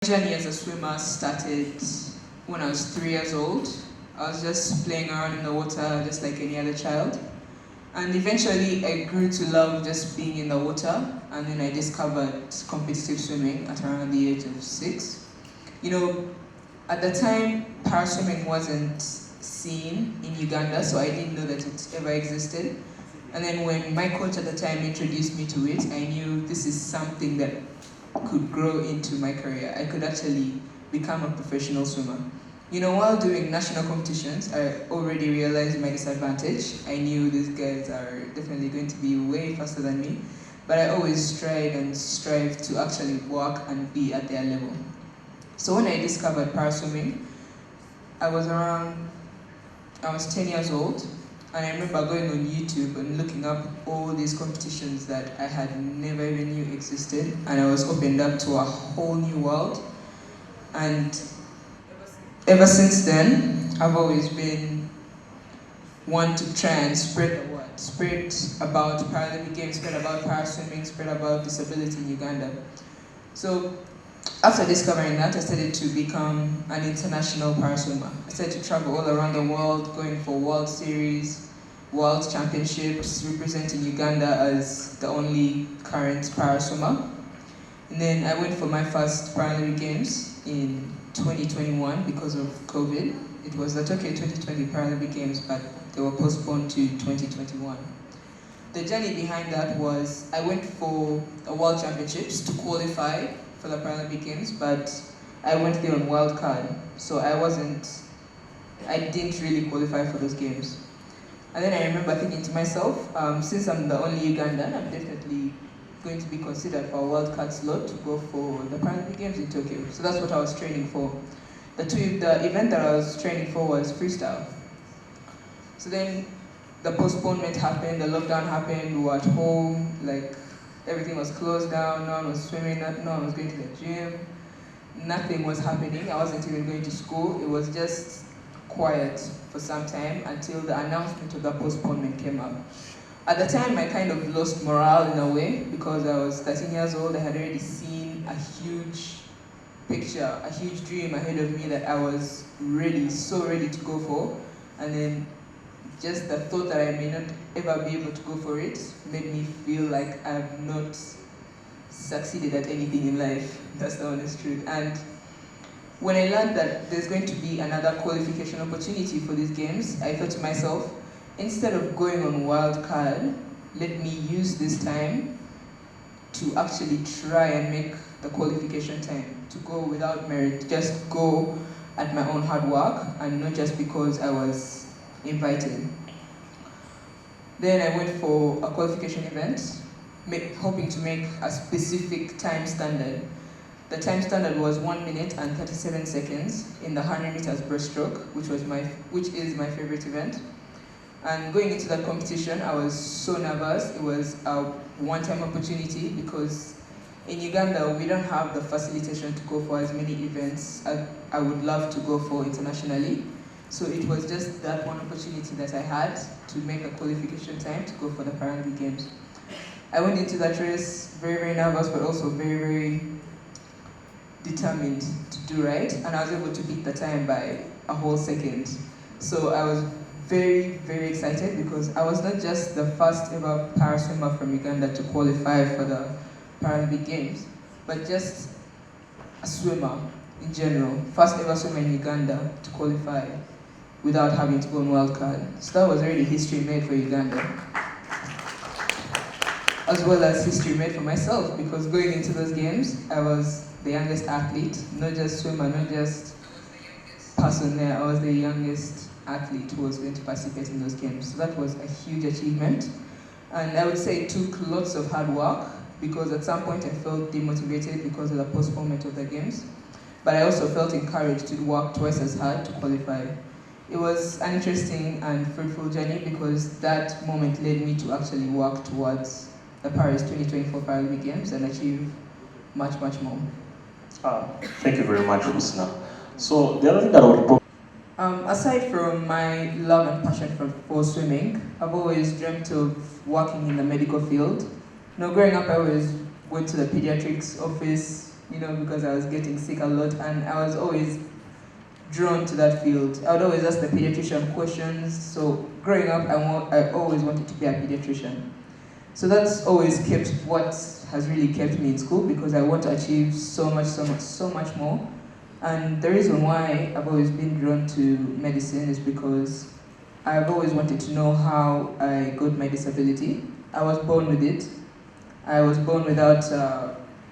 Journey as a swimmer started when I was 3 years old. I was just playing around in the water just like any other child. And eventually I grew to love just being in the water, and then I discovered competitive swimming at around the age of 6. You know, at the time, paraswimming wasn't seen in Uganda, so I didn't know that it ever existed. And then when my coach at the time introduced me to it, I knew this is something that could grow into my career. I could actually become a professional swimmer. You know, while doing national competitions, I already realized my disadvantage. I knew these guys are definitely going to be way faster than me, but I always tried and strived to actually work and be at their level. So when I discovered paraswimming, I was 10 years old, and I remember going on YouTube and looking up all these competitions that I had never even knew existed, and I was opened up to a whole new world. And ever since then, I've always been one to try and spread the word, spread about Paralympic Games, spread about paraswimming, spread about disability in Uganda. So after discovering that, I started to become an international paraswimmer. I started to travel all around the world, going for World Series, World Championships, representing Uganda as the only current paraswimmer. And then I went for my first Paralympic Games in 2021 because of COVID. It was the Tokyo 2020 Paralympic Games, but they were postponed to 2021. The journey behind that was I went for a World Championships to qualify for the Paralympic Games, but I went there on wild card, so I didn't really qualify for those games. And then I remember thinking to myself, since I'm the only Ugandan, I'm definitely going to be considered for a wild card slot to go for the Paralympic Games in Tokyo. So that's what I was training for. The event that I was training for was freestyle. So then the postponement happened, the lockdown happened, we were at home, like everything was closed down, no one was swimming, no one was going to the gym, nothing was happening. I wasn't even going to school. It was just quiet for some time until the announcement of the postponement came up. At the time, I kind of lost morale in a way because I was 13 years old. I had already seen a huge picture, a huge dream ahead of me that I was really so ready to go for. And then just the thought that I may not ever be able to go for it made me feel like I've not succeeded at anything in life. That's the honest truth. And when I learned that there's going to be another qualification opportunity for these games, I thought to myself, instead of going on wild card, let me use this time to actually try and make the qualification time, to go without merit, just go at my own hard work and not just because I was invited. Then I went for a qualification event, hoping to make a specific time standard. The time standard was 1 minute and 37 seconds in the 100 meters breaststroke, which is my favorite event. And going into that competition, I was so nervous. It was a one-time opportunity because in Uganda, we don't have the facilitation to go for as many events as I would love to go for internationally. So it was just that one opportunity that I had to make a qualification time to go for the Paralympic Games. I went into that race very, very nervous, but also very, very determined to do right, and I was able to beat the time by a whole second. So I was very, very excited because I was not just the first ever paraswimmer from Uganda to qualify for the Paralympic Games, but just a swimmer in general, first ever swimmer in Uganda to qualify without having to go on wild card. So that was already history made for Uganda, as well as history made for myself, because going into those games, I was the youngest athlete, not just swimmer, not just person there. I was the youngest athlete who was going to participate in those games. So that was a huge achievement. And I would say it took lots of hard work because at some point I felt demotivated because of the postponement of the games. But I also felt encouraged to work twice as hard to qualify. It was an interesting and fruitful journey because that moment led me to actually work towards the Paris 2024 Paralympic Games and achieve much, much more. Thank you very much, Husnah. So the other thing that I would aside from my love and passion for swimming, I've always dreamt of working in the medical field. You know, growing up, I always went to the pediatrics office because I was getting sick a lot, and I was always drawn to that field. I would always ask the pediatrician questions. So growing up, I always wanted to be a pediatrician. So that's always kept what has really kept me in school, because I want to achieve so much more. And the reason why I've always been drawn to medicine is because I've always wanted to know how I got my disability. I was born with it. I was born without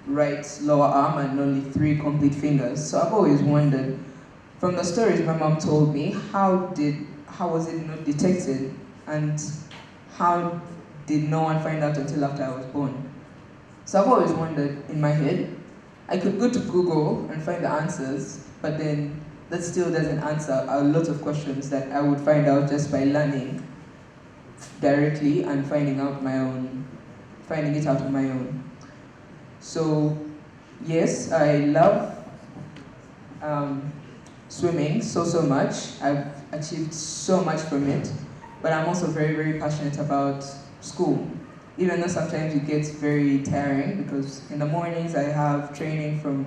right lower arm and only 3 complete fingers. So I've always wondered, from the stories my mom told me, how was it not detected, and how did no one find out until after I was born? So I've always wondered in my head, I could go to Google and find the answers, but then that still doesn't answer a lot of questions that I would find out just by learning directly and finding it out on my own. So yes, I love swimming so much. I've achieved so much from it, but I'm also very passionate about school. Even though sometimes it gets very tiring, because in the mornings I have training from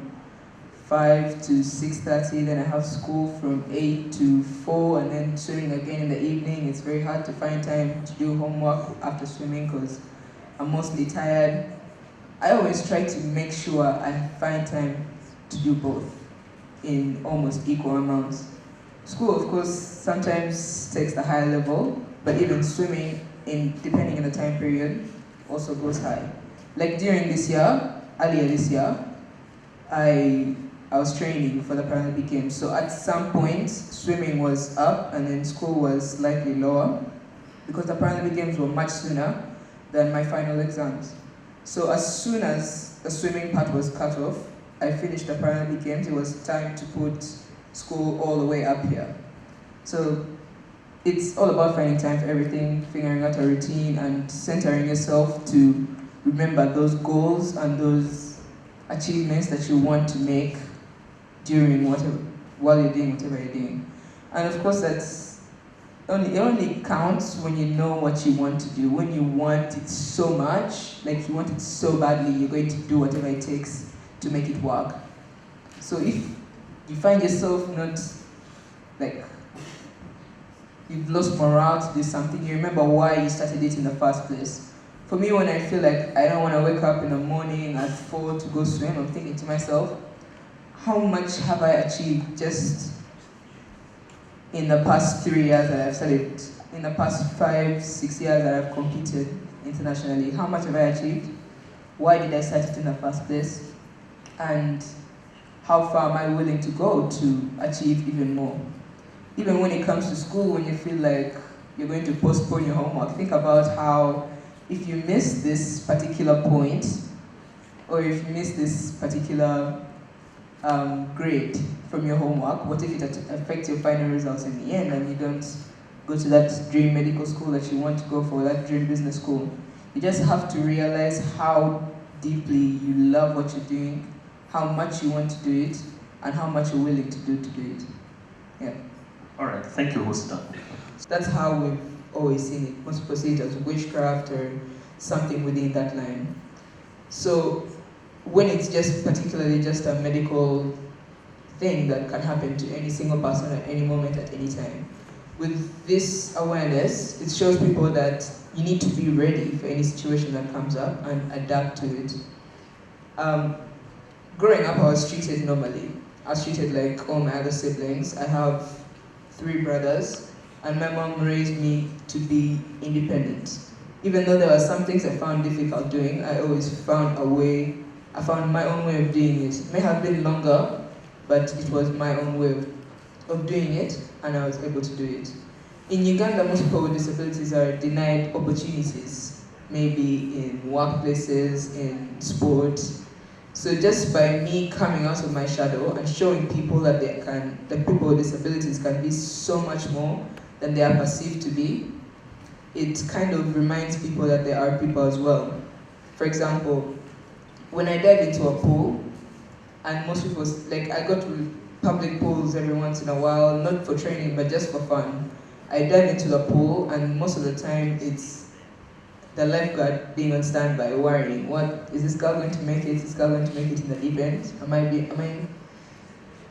5 to 6:30, then I have school from 8 to 4, and then swimming again in the evening. It's very hard to find time to do homework after swimming because I'm mostly tired. I always try to make sure I find time to do both in almost equal amounts. School, of course, sometimes takes the higher level, but even swimming, depending on the time period, also goes high. Like earlier this year, I was training for the Paralympic Games. So at some point, swimming was up and then school was slightly lower, because the Paralympic Games were much sooner than my final exams. So as soon as the swimming part was cut off, I finished the Paralympic Games. It was time to put school all the way up here. So it's all about finding time for everything, figuring out a routine, and centering yourself to remember those goals and those achievements that you want to make while you're doing whatever you're doing. And of course, it only counts when you know what you want to do. When you want it so much, like you want it so badly, you're going to do whatever it takes to make it work. So if you find yourself not, like, you've lost morale to do something, you remember why you started it in the first place. For me, when I feel like I don't want to wake up in the morning at 4 to go swim, I'm thinking to myself, how much have I achieved just in the past 3 years that I've studied, in the past 5-6 years that I've competed internationally? How much have I achieved? Why did I start it in the first place? And how far am I willing to go to achieve even more? Even when it comes to school, when you feel like you're going to postpone your homework, think about how if you miss this particular point, or if you miss this particular grade from your homework, what if it affects your final results in the end and you don't go to that dream medical school that you want to go for, that dream business school? You just have to realize how deeply you love what you're doing, how much you want to do it, and how much you're willing to do it. Yeah. All right, thank you, Husnah. That's how we've always seen it. Most people see it as witchcraft or something within that line. So when it's particularly just a medical thing that can happen to any single person at any moment, at any time, with this awareness, it shows people that you need to be ready for any situation that comes up and adapt to it. Growing up, I was treated normally. I was treated like all my other siblings. I have 3 brothers, and my mom raised me to be independent. Even though there were some things I found difficult doing, I always found a way. I found my own way of doing it. It may have been longer, but it was my own way of doing it, and I was able to do it. In Uganda, most people with disabilities are denied opportunities, maybe in workplaces, in sports. So just by me coming out of my shadow and showing people that people with disabilities can be so much more than they are perceived to be, it kind of reminds people that there are people as well. For example, when I dive into a pool, and most people, I go to public pools every once in a while, not for training, but just for fun. I dive into the pool, and most of the time the lifeguard being on standby, worrying, what is this girl going to make it? Is this girl going to make it in the deep end?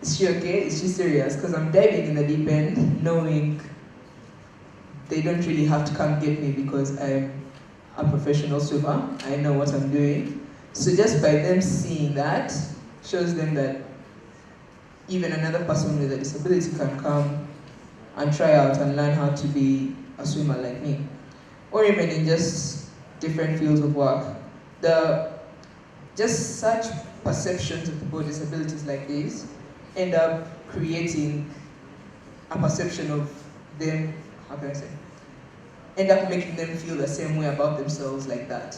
Is she okay? Is she serious? Because I'm diving in the deep end, knowing they don't really have to come get me because I'm a professional swimmer. I know what I'm doing. So just by them seeing that, shows them that even another person with a disability can come and try out and learn how to be a swimmer like me. Or even in just different fields of work. Just such perceptions of people with disabilities like these end up creating a perception of them, how can I say, end up making them feel the same way about themselves like that.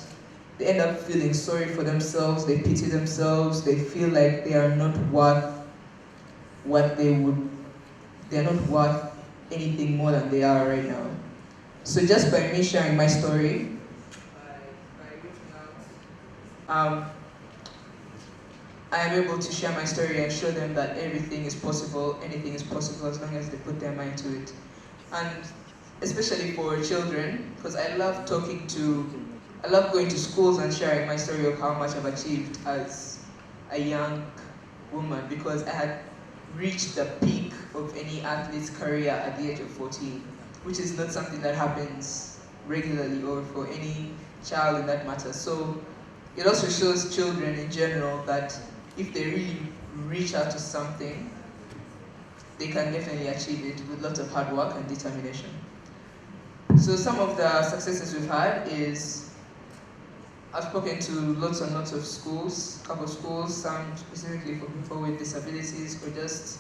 They end up feeling sorry for themselves, they pity themselves, they feel like they are not worth what they're not worth anything more than they are right now. So just by me sharing my story, by reaching out, I am able to share my story and show them that everything is possible, anything is possible as long as they put their mind to it. And especially for children, because I love going to schools and sharing my story of how much I've achieved as a young woman, because I had reached the peak of any athlete's career at the age of 14, which is not something that happens regularly or for any child in that matter. So it also shows children in general that if they really reach out to something, they can definitely achieve it with lots of hard work and determination. So some of the successes we've had is, I've spoken to lots and lots of schools, a couple of schools, some specifically for people with disabilities or just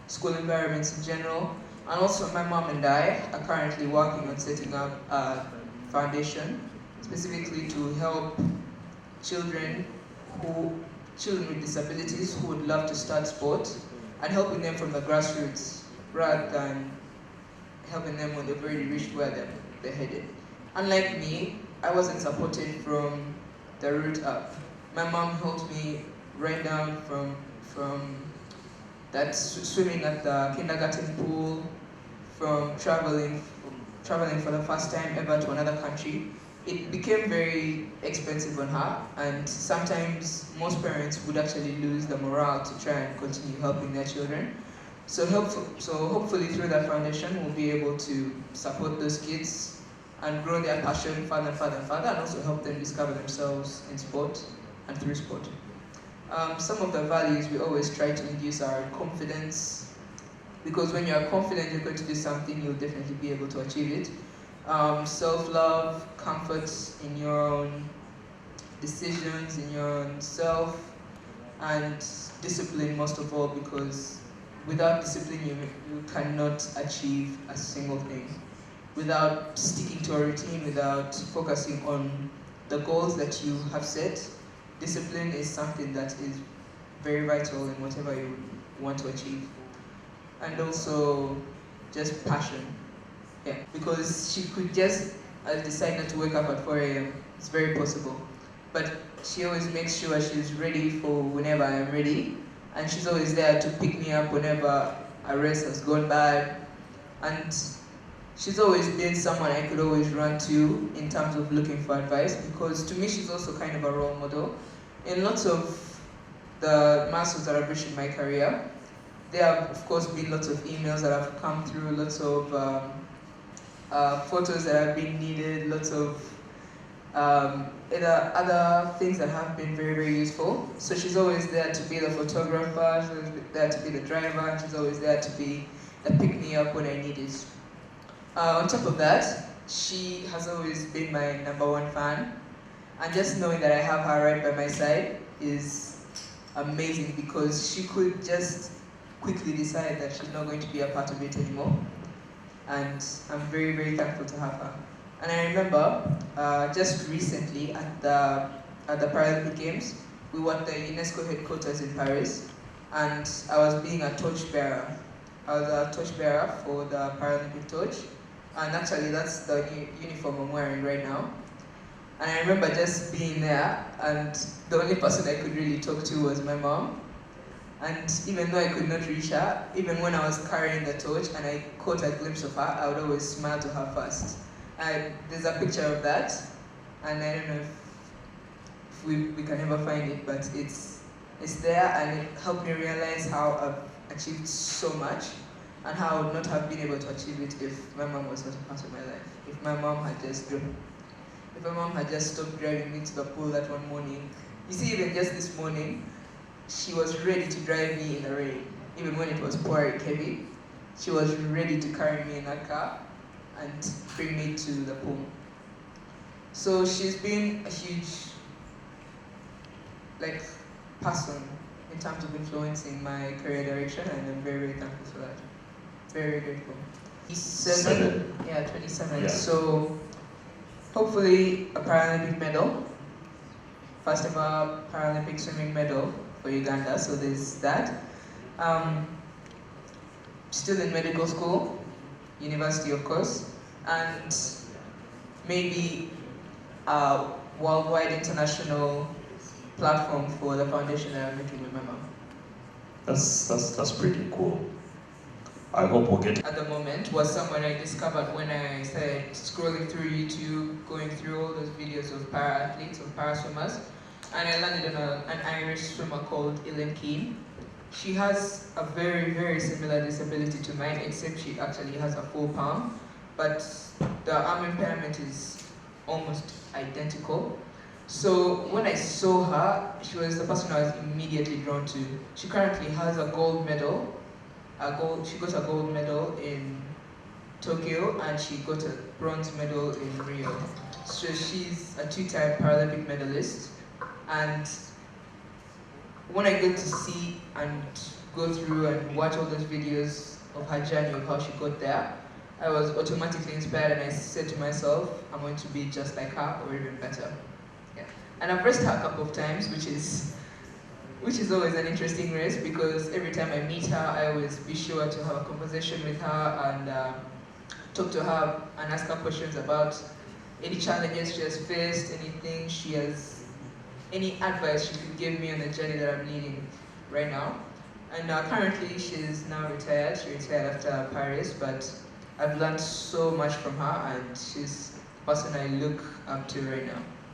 school environments in general. And also my mom and I are currently working on setting up a foundation specifically to help children with disabilities who would love to start sport and helping them from the grassroots rather than helping them when they've already reached where they're headed. Unlike me, I wasn't supported from the root up. My mom helped me right down from that swimming at the kindergarten pool, from traveling for the first time ever to another country. It became very expensive on her, and sometimes most parents would actually lose the morale to try and continue helping their children. So hopefully through that foundation, we'll be able to support those kids and grow their passion further and further and further, and also help them discover themselves in sport and through sport. Some of the values we always try to induce are confidence, because when you are confident you're going to do something, you'll definitely be able to achieve it. Self-love, comfort in your own decisions, in your own self, and discipline most of all, because without discipline you cannot achieve a single thing. Without sticking to a routine, without focusing on the goals that you have set, discipline is something that is very vital in whatever you want to achieve. And also just passion. Yeah, because she could just decide not to wake up at 4 a.m. It's very possible. But she always makes sure she's ready for whenever I'm ready. And she's always there to pick me up whenever a race has gone bad. And she's always been someone I could always run to in terms of looking for advice, because to me she's also kind of a role model. In lots of the milestones that I've reached in my career, there have of course been lots of emails that have come through, lots of photos that have been needed, lots of other things that have been very, very useful. So she's always there to be the photographer, she's always there to be the driver, and she's always there to be the pick-me-up when I need it. On top of that, she has always been my #1 fan, and just knowing that I have her right by my side is amazing, because she could just quickly decide that she's not going to be a part of it anymore. And I'm very, very thankful to have her. And I remember just recently at the Paralympic Games, we were at the UNESCO headquarters in Paris, and I was being a torchbearer. I was a torchbearer for the Paralympic torch, and actually that's the uniform I'm wearing right now. And I remember just being there, and the only person I could really talk to was my mom. And even though I could not reach her, even when I was carrying the torch and I caught a glimpse of her, I would always smile to her first. And there's a picture of that. and I don't know if we can ever find it, but it's there, and it helped me realize how I've achieved so much and how I would not have been able to achieve it if my mom was not a part of my life. If my mom had just stopped driving me to the pool that one morning. You see, even just this morning, she was ready to drive me in the rain. Even when it was pouring heavy, she was ready to carry me in that car and bring me to the pool. So she's been a huge person in terms of influencing my career direction, and I'm very, very thankful for that. Very, very grateful. 27? Yeah, 27. Yeah. So hopefully a Paralympic medal. First ever Paralympic swimming medal for Uganda, so there's that. Still in medical school, university of course, and maybe a worldwide international platform for the foundation that I'm making with my mom. That's pretty cool. I hope we'll get at the moment was someone I discovered when I started scrolling through YouTube, going through all those videos of para-athletes, of para-swimmers, and I landed on an Irish swimmer called Ellen Keane. She has a very, very similar disability to mine, except she actually has a full palm, but the arm impairment is almost identical. So when I saw her, she was the person I was immediately drawn to. She currently has a gold medal. She got a gold medal in Tokyo, and she got a bronze medal in Rio. So she's a two-time Paralympic medalist. And when I get to see and go through and watch all those videos of her journey, of how she got there, I was automatically inspired, and I said to myself, I'm going to be just like her or even better. Yeah. And I've raced her a couple of times, which is always an interesting race, because every time I meet her, I always be sure to have a conversation with her and talk to her and ask her questions about any challenges she has faced, any advice she could give me on the journey that I'm leading right now. And currently she's now retired. She retired after Paris, but I've learned so much from her, and she's the person I look up to right now.